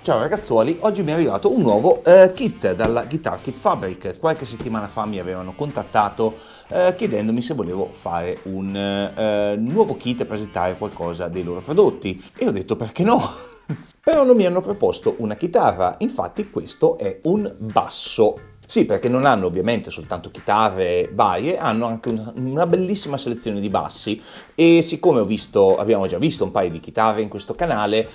Ciao ragazzuoli, oggi mi è arrivato un nuovo kit dalla Guitar Kit Fabric. Qualche settimana fa mi avevano contattato chiedendomi se volevo fare un nuovo kit e presentare qualcosa dei loro prodotti e ho detto perché no? Però non mi hanno proposto una chitarra, infatti questo è un basso. Sì, perché non hanno ovviamente soltanto chitarre varie, hanno anche una bellissima selezione di bassi e siccome abbiamo già visto un paio di chitarre in questo canale,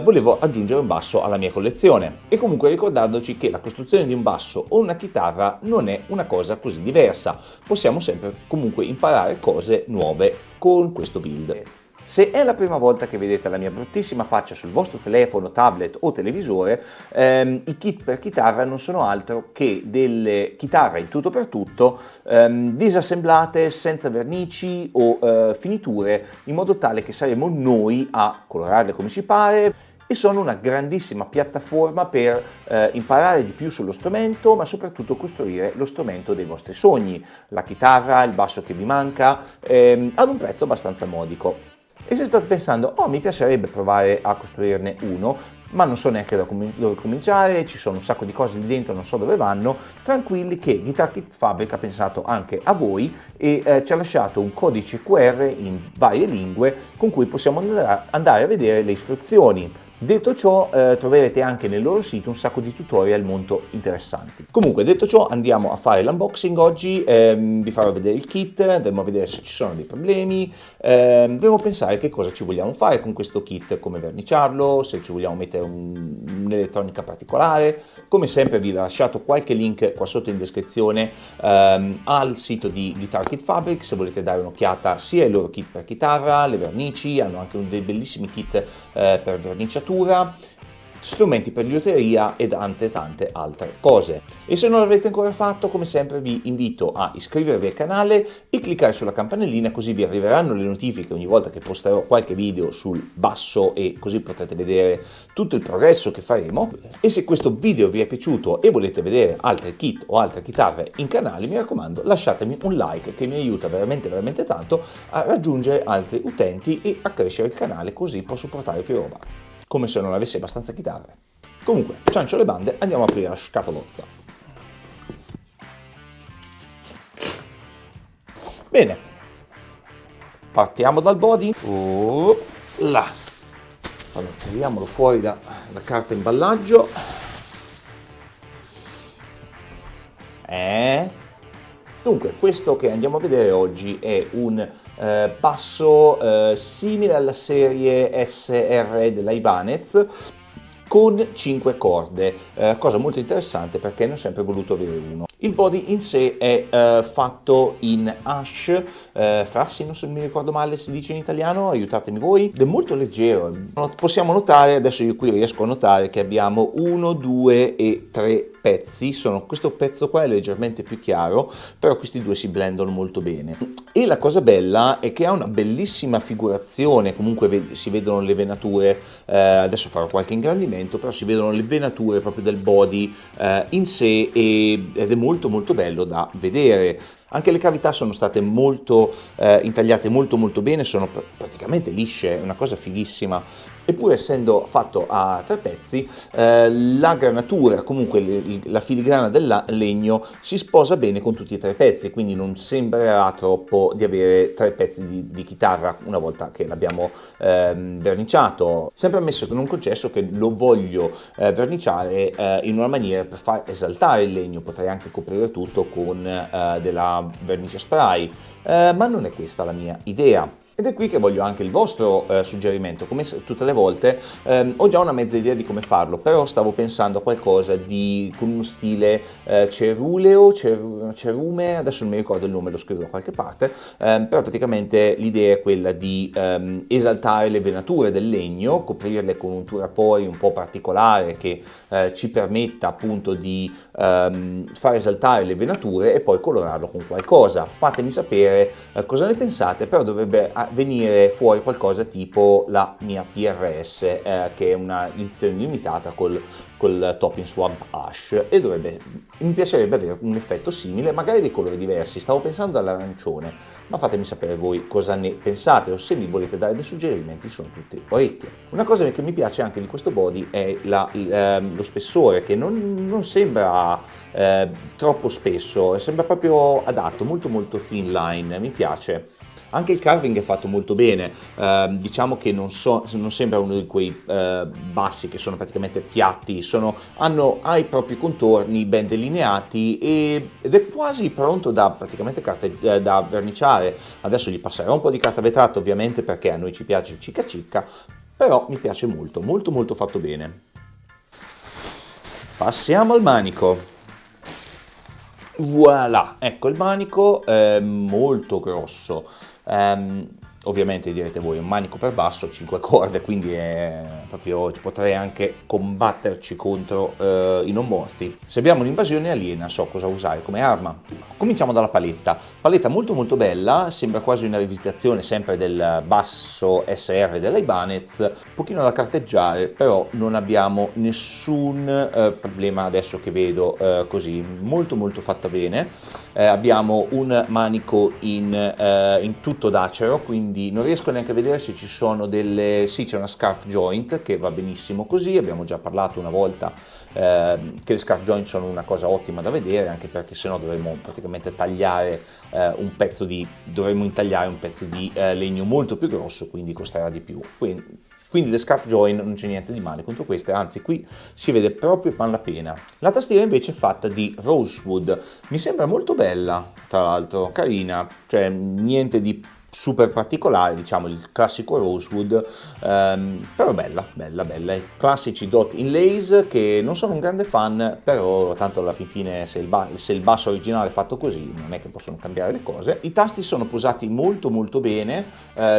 volevo aggiungere un basso alla mia collezione. E comunque ricordandoci che la costruzione di un basso o una chitarra non è una cosa così diversa, possiamo sempre comunque imparare cose nuove con questo build. Se è la prima volta che vedete la mia bruttissima faccia sul vostro telefono, tablet o televisore, i kit per chitarra non sono altro che delle chitarre in tutto per tutto disassemblate senza vernici o finiture, in modo tale che saremo noi a colorarle come ci pare. E sono una grandissima piattaforma per imparare di più sullo strumento, ma soprattutto costruire lo strumento dei vostri sogni, la chitarra, il basso che vi manca, ad un prezzo abbastanza modico. E se state pensando, oh, mi piacerebbe provare a costruirne uno, ma non so neanche dove cominciare, ci sono un sacco di cose lì dentro, non so dove vanno, tranquilli che Guitar Kit Fabric ha pensato anche a voi e ci ha lasciato un codice QR in varie lingue con cui possiamo andare a vedere le istruzioni. Detto ciò, troverete anche nel loro sito un sacco di tutorial molto interessanti. Comunque, detto ciò, andiamo a fare l'unboxing oggi, vi farò vedere il kit, andremo a vedere se ci sono dei problemi, dobbiamo pensare che cosa ci vogliamo fare con questo kit, come verniciarlo, se ci vogliamo mettere un'elettronica particolare. Come sempre vi ho lasciato qualche link qua sotto in descrizione al sito di Guitar Kit Fabric, se volete dare un'occhiata sia ai loro kit per chitarra, le vernici, hanno anche dei bellissimi kit per verniciatura, strumenti per liuteria e tante altre cose. E se non l'avete ancora fatto, come sempre vi invito a iscrivervi al canale e cliccare sulla campanellina, così vi arriveranno le notifiche ogni volta che posterò qualche video sul basso e così potrete vedere tutto il progresso che faremo. E se questo video vi è piaciuto e volete vedere altri kit o altre chitarre in canale, mi raccomando, lasciatemi un like che mi aiuta veramente tanto a raggiungere altri utenti e a crescere il canale, così posso portare più roba. Come se non avessi abbastanza chitarre. Comunque, ciancio le bande, andiamo a aprire la scatolozza. Bene, partiamo dal body. Là. Allora, tiriamolo fuori da carta imballaggio. Dunque, questo che andiamo a vedere oggi è un basso simile alla serie SR della Ibanez con 5 corde, cosa molto interessante perché ne ho sempre voluto avere uno. Il body in sé è fatto in ash, frassi, non so, mi ricordo male si dice in italiano, aiutatemi voi, ed è molto leggero. Possiamo notare, adesso io qui riesco a notare che abbiamo 1, 2 e 3 pezzi, questo pezzo qua è leggermente più chiaro, però questi due si blendono molto bene. E la cosa bella è che ha una bellissima figurazione, comunque si vedono le venature, adesso farò qualche ingrandimento, però si vedono le venature proprio del body in sé ed è molto bello da vedere. Anche le cavità sono state molto intagliate molto bene, sono praticamente lisce, è una cosa fighissima. Eppure essendo fatto a 3 pezzi, la granatura, comunque la filigrana del legno si sposa bene con tutti e 3 pezzi, quindi non sembrerà troppo di avere 3 pezzi di chitarra una volta che l'abbiamo verniciato. Sempre ammesso che non concesso che lo voglio verniciare in una maniera per far esaltare il legno, potrei anche coprire tutto con della vernice spray, ma non è questa la mia idea. Ed è qui che voglio anche il vostro suggerimento. Come tutte le volte ho già una mezza idea di come farlo, però stavo pensando a qualcosa con uno stile ceruleo, cerume, adesso non mi ricordo il nome, lo scrivo da qualche parte, però praticamente l'idea è quella di esaltare le venature del legno, coprirle con un turapoi un po' particolare che ci permetta appunto di far esaltare le venature e poi colorarlo con qualcosa. Fatemi sapere cosa ne pensate, però dovrebbe venire fuori qualcosa tipo la mia PRS, che è una edizione limitata col Topping Swamp Ash, e mi piacerebbe avere un effetto simile, magari dei colori diversi. Stavo pensando all'arancione, ma fatemi sapere voi cosa ne pensate, o se mi volete dare dei suggerimenti, sono tutti orecchie. Una cosa che mi piace anche di questo body è lo spessore, che non sembra troppo spesso, sembra proprio adatto, molto molto thin line, mi piace. Anche il carving è fatto molto bene, diciamo che non sembra uno di quei bassi che sono praticamente piatti, ha i propri contorni ben delineati ed è quasi pronto da verniciare. Adesso gli passerò un po' di carta vetrata ovviamente, perché a noi ci piace il cicca cicca, però mi piace molto, molto molto fatto bene. Passiamo al manico. Voilà, ecco il manico, molto grosso. Ovviamente direte voi, un manico per basso, 5 corde, quindi è proprio, potrei anche combatterci contro i non morti. Se abbiamo un'invasione aliena so cosa usare come arma. Cominciamo dalla paletta molto molto bella, sembra quasi una rivisitazione sempre del basso SR della Ibanez, un pochino da carteggiare, però non abbiamo nessun problema adesso che vedo, così, molto molto fatta bene. Abbiamo un manico in tutto d'acero, quindi non riesco neanche a vedere se ci sono sì, c'è una scarf joint che va benissimo così. Abbiamo già parlato una volta che le scarf joint sono una cosa ottima da vedere, anche perché sennò dovremmo praticamente tagliare dovremmo intagliare un pezzo di legno molto più grosso, quindi costerà di più. Quindi le scarf joint non c'è niente di male contro queste, anzi qui si vede proprio malapena. La tastiera invece è fatta di rosewood, mi sembra molto bella, tra l'altro, carina, cioè niente di super particolare, diciamo il classico rosewood, però bella. I classici dot inlays che non sono un grande fan, però tanto alla fine se il basso originale è fatto così non è che possono cambiare le cose. I tasti sono posati molto molto bene,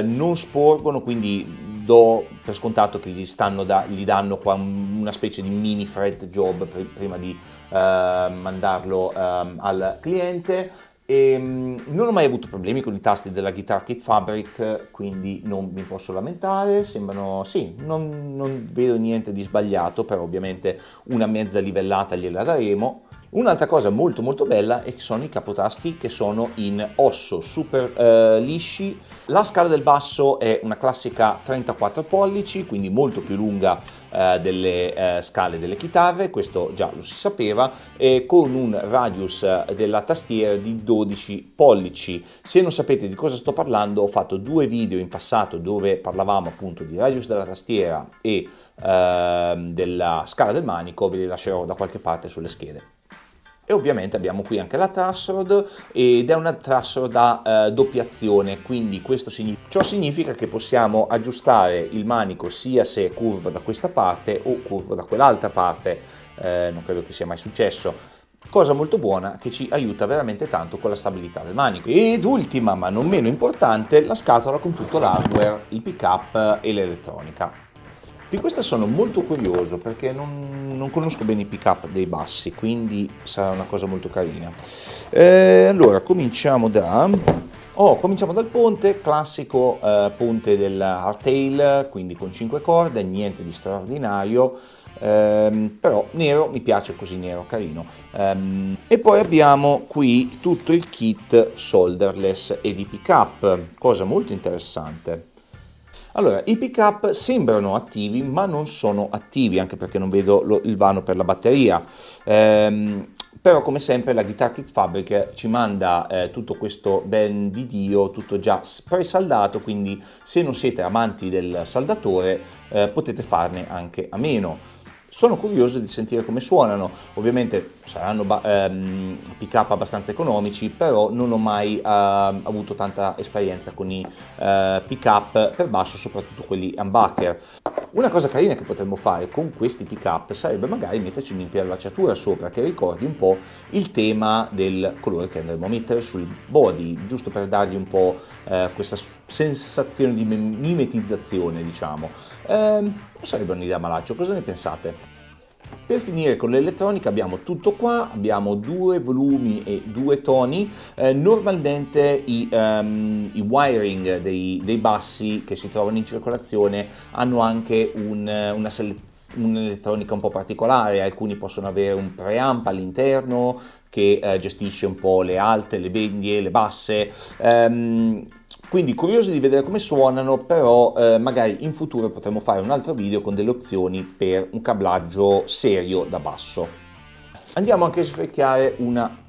non sporgono, quindi do per scontato che gli danno qua una specie di mini fret job prima di mandarlo al cliente. Non ho mai avuto problemi con i tasti della Guitar Kit Fabric, quindi non mi posso lamentare. Sembrano, sì, non vedo niente di sbagliato, però ovviamente una mezza livellata gliela daremo. Un'altra cosa molto molto bella è che sono i capotasti, che sono in osso super lisci. La scala del basso è una classica 34 pollici, quindi molto più lunga delle scale delle chitarre, questo già lo si sapeva, e con un radius della tastiera di 12 pollici. Se non sapete di cosa sto parlando, ho fatto 2 video in passato dove parlavamo appunto di radius della tastiera e della scala del manico, ve li lascerò da qualche parte sulle schede. E ovviamente abbiamo qui anche la truss-rod, ed è una truss-rod a doppiazione, quindi ciò significa che possiamo aggiustare il manico sia se è curvo da questa parte o curvo da quell'altra parte, non credo che sia mai successo. Cosa molto buona, che ci aiuta veramente tanto con la stabilità del manico. Ed ultima ma non meno importante, la scatola con tutto l'hardware, il pick-up e l'elettronica. Di questa sono molto curioso perché non conosco bene i pick-up dei bassi, quindi sarà una cosa molto carina. Allora, cominciamo dal ponte, classico ponte del hardtail, quindi con 5 corde, niente di straordinario, però nero, mi piace così nero, carino. E poi abbiamo qui tutto il kit solderless e di pick-up, cosa molto interessante. Allora, i pick-up sembrano attivi, ma non sono attivi, anche perché non vedo il vano per la batteria. Però come sempre la Guitar Kit Fabric ci manda tutto questo ben di Dio, tutto già presaldato, quindi se non siete amanti del saldatore potete farne anche a meno. Sono curioso di sentire come suonano, ovviamente saranno pick-up abbastanza economici, però non ho mai avuto tanta esperienza con i pick-up per basso, soprattutto quelli humbucker. Una cosa carina che potremmo fare con questi pick-up sarebbe magari metterci un'imperlacciatura sopra che ricordi un po' il tema del colore che andremo a mettere sul body, giusto per dargli un po' questa sensazione di mimetizzazione, diciamo. Non sarebbe un'idea malaccio, cosa ne pensate? Per finire con l'elettronica abbiamo tutto qua, abbiamo 2 volumi e 2 toni. Normalmente i wiring dei bassi che si trovano in circolazione hanno anche un'elettronica un po' particolare. Alcuni possono avere un preamp all'interno che gestisce un po' le alte, le medie, le basse. Quindi curiosi di vedere come suonano, però magari in futuro potremo fare un altro video con delle opzioni per un cablaggio serio da basso. Andiamo anche a svecchiare una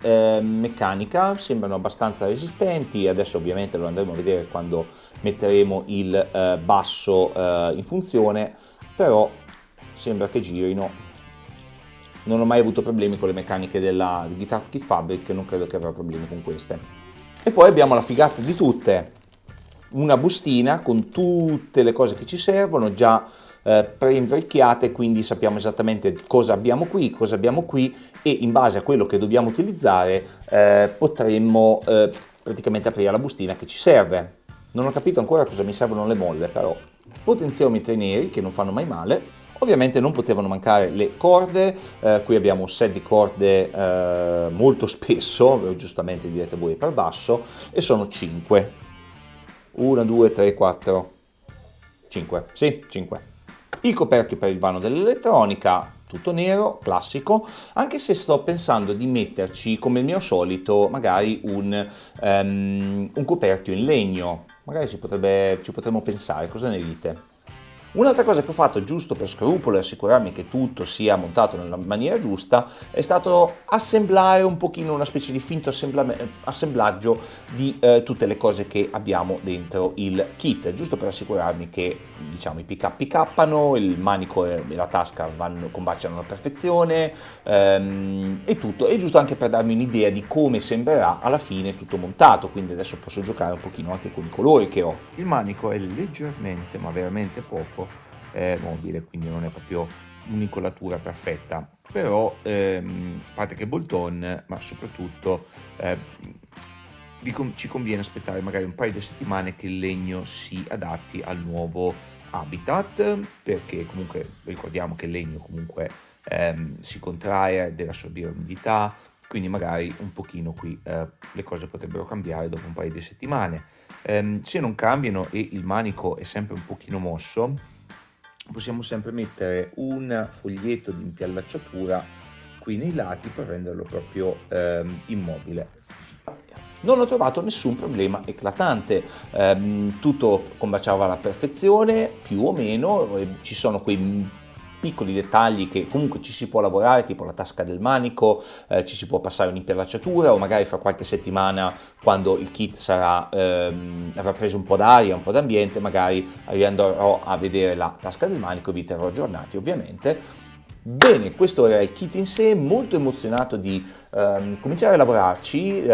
meccanica, sembrano abbastanza resistenti, adesso ovviamente lo andremo a vedere quando metteremo il basso in funzione, però sembra che girino. Non ho mai avuto problemi con le meccaniche della Guitar Kit Fabric, non credo che avrò problemi con queste. E poi abbiamo la figata di tutte, una bustina con tutte le cose che ci servono, già pre-invecchiate, quindi sappiamo esattamente cosa abbiamo qui e in base a quello che dobbiamo utilizzare potremmo praticamente aprire la bustina che ci serve. Non ho capito ancora cosa mi servono le molle, però potenziometri neri che non fanno mai male. Ovviamente non potevano mancare le corde, qui abbiamo un set di corde molto spesso, giustamente direte voi per basso, e sono 5. 1, 2, 3, 4, 5, sì, 5. Il coperchio per il vano dell'elettronica, tutto nero, classico, anche se sto pensando di metterci, come il mio solito, magari un coperchio in legno. Magari ci potremmo pensare, cosa ne dite? Un'altra cosa che ho fatto giusto per scrupolo e assicurarmi che tutto sia montato nella maniera giusta è stato assemblare un pochino una specie di finto assemblaggio di tutte le cose che abbiamo dentro il kit, giusto per assicurarmi che diciamo i pick-up cappano, il manico e la tasca combaciano alla perfezione e tutto, e giusto anche per darmi un'idea di come sembrerà alla fine tutto montato, quindi adesso posso giocare un pochino anche con i colori che ho. Il manico è leggermente, ma veramente poco, mobile, quindi non è proprio un'incollatura perfetta, però a parte che bolt-on, ma soprattutto ci conviene aspettare magari un paio di settimane che il legno si adatti al nuovo habitat, perché comunque ricordiamo che il legno comunque si contrae, deve assorbire l'umidità, quindi magari un pochino qui le cose potrebbero cambiare dopo un paio di settimane. Se non cambiano e il manico è sempre un pochino mosso, possiamo sempre mettere un foglietto di impiallacciatura qui nei lati per renderlo proprio immobile. Non ho trovato nessun problema eclatante, tutto combaciava alla perfezione, più o meno, ci sono quei piccoli dettagli che comunque ci si può lavorare, tipo la tasca del manico, ci si può passare un'impiallacciatura, o magari fra qualche settimana, quando il kit avrà preso un po' d'aria, un po' d'ambiente, magari andrò a vedere la tasca del manico e vi terrò aggiornati ovviamente. Bene, questo era il kit in sé, molto emozionato di cominciare a lavorarci.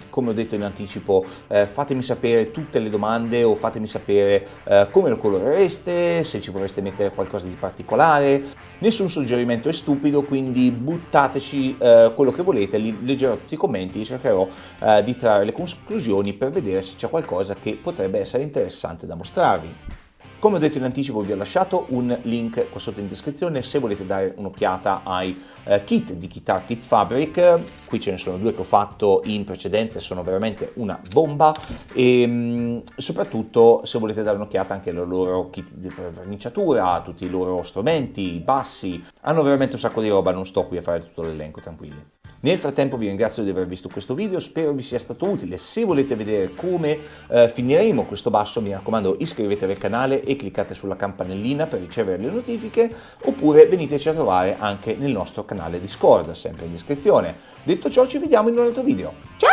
Come ho detto in anticipo, fatemi sapere tutte le domande o fatemi sapere come lo colorereste, se ci vorreste mettere qualcosa di particolare. Nessun suggerimento è stupido, quindi buttateci quello che volete, leggerò tutti i commenti e cercherò di trarre le conclusioni per vedere se c'è qualcosa che potrebbe essere interessante da mostrarvi. Come ho detto in anticipo, vi ho lasciato un link qua sotto in descrizione se volete dare un'occhiata ai kit di Guitar Kit Fabric. Qui ce ne sono 2 che ho fatto in precedenza e sono veramente una bomba, e soprattutto se volete dare un'occhiata anche al loro kit di verniciatura, a tutti i loro strumenti, i bassi, hanno veramente un sacco di roba, non sto qui a fare tutto l'elenco, tranquilli. Nel frattempo vi ringrazio di aver visto questo video, spero vi sia stato utile. Se volete vedere come finiremo questo basso, mi raccomando iscrivetevi al canale e cliccate sulla campanellina per ricevere le notifiche, oppure veniteci a trovare anche nel nostro canale Discord, sempre in descrizione. Detto ciò, ci vediamo in un altro video. Ciao!